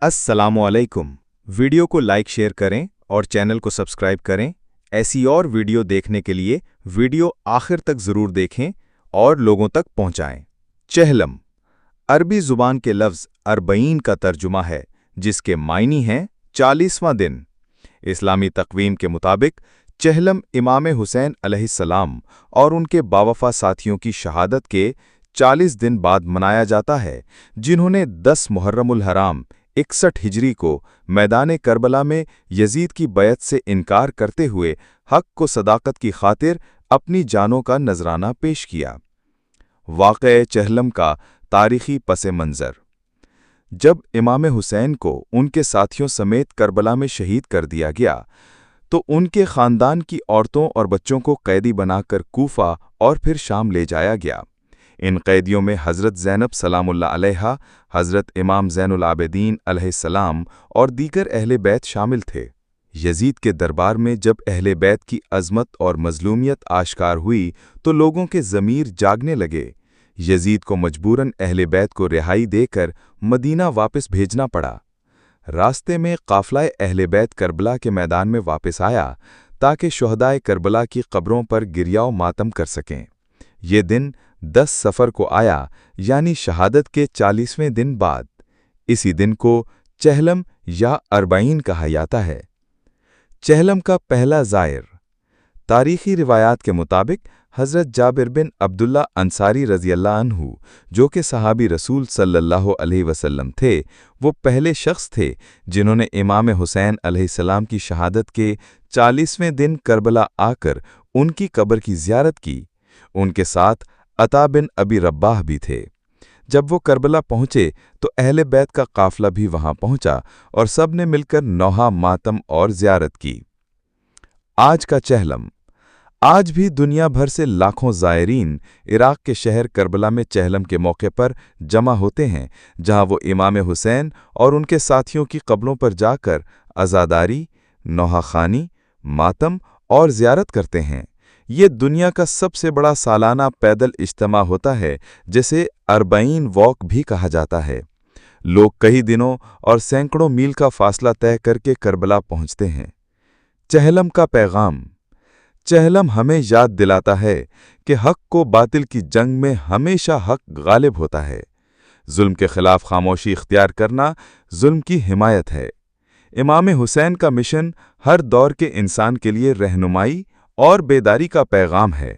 अस्सलामुअलैकुम। वीडियो को like share करें और चैनल को सब्सक्राइब करें। ऐसी और वीडियो देखने के लिए वीडियो आखिर तक ज़रूर देखें और लोगों तक पहुंचाएं। चहलम अरबी ज़ुबान के लफ्ज़ अरबईन का तर्जुमा है, जिसके मायनी हैं 40वां दिन। इस्लामी तक़वीम के मुताबिक चहलम इमाम हुसैन अलैहिस्सलाम और उनके बावफा साथियों की शहादत के 40 दिन बाद मनाया जाता है, जिन्होंने 10 मुहर्रमुल हराम 61 हिजरी को मैदान करबला में यजीद की बैत से इनकार करते हुए हक को सदाकत की खातिर अपनी जानों का नजराना पेश किया। वाक़े चहलम का तारीख़ी पस मंज़र। जब इमाम हुसैन को उनके साथियों समेत करबला में शहीद कर दिया गया, तो उनके ख़ानदान की औरतों और बच्चों को कैदी बनाकर कूफा और फिर शाम ले जाया गया। इन कैदियों में हज़रत ज़ैनब सलामुल्लाह अलैहा, हज़रत इमाम ज़ैनुल आबिदीन अलैहिस्सलाम और दीगर अहले बैत शामिल थे। यजीद के दरबार में जब अहले बैत की अज़मत और मज़लूमियत आश्कार हुई तो लोगों के ज़मीर जागने लगे। यजीद को मजबूरन अहले बैत को रिहाई देकर मदीना वापस भेजना पड़ा। रास्ते में काफ़िला अहले बैत करबला के मैदान में वापस आया ताकि शुहदाए करबला की कब्रों पर गिरियाव मातम कर सकें। ये दिन 10 सफ़र को आया, यानी शहादत के 40वें दिन बाद। इसी दिन को चहलम या अरबईन कहा जाता है। चहलम का पहला ज़ायर। तारीख़ी रिवायात के मुताबिक हज़रत जाबिर बिन अब्दुल्ला अंसारी रज़ियल्लाहु अन्हु, जो कि सहाबी रसूल सल्लल्लाहु अलैहि वसल्लम थे, वो पहले शख्स थे जिन्होंने इमाम हुसैन अलैहिस्सलाम की शहादत के 40वें दिन करबला आकर उनकी कब्र की ज़ियारत की। उनके साथ अता बिन अबी रब्बाह भी थे। जब वो करबला पहुँचे तो अहले बैत का काफ़िला भी वहाँ पहुँचा और सब ने मिलकर नौहा मातम और ज़ियारत की। आज का चहलम। आज भी दुनिया भर से लाखों ज़ायरीन इराक़ के शहर करबला में चहलम के मौके पर जमा होते हैं, जहाँ वो इमाम हुसैन और उनके साथियों की कब्रों पर जाकर अज़ादारी, नौहाख़ानी, मातम और ज़ियारत करते हैं। ये दुनिया का सबसे बड़ा सालाना पैदल इज्तिमा होता है, जिसे अरबईन वॉक भी कहा जाता है। लोग कई दिनों और सैकड़ों मील का फासला तय करके करबला पहुँचते हैं। चहलम का पैगाम। चहलम हमें याद दिलाता है कि हक को बातिल की जंग में हमेशा हक गालिब होता है। जुल्म के खिलाफ खामोशी इख्तियार करना जुल्म की हिमायत है। इमाम हुसैन का मिशन हर दौर के इंसान के लिए रहनुमाई और बेदारी का पैगाम है।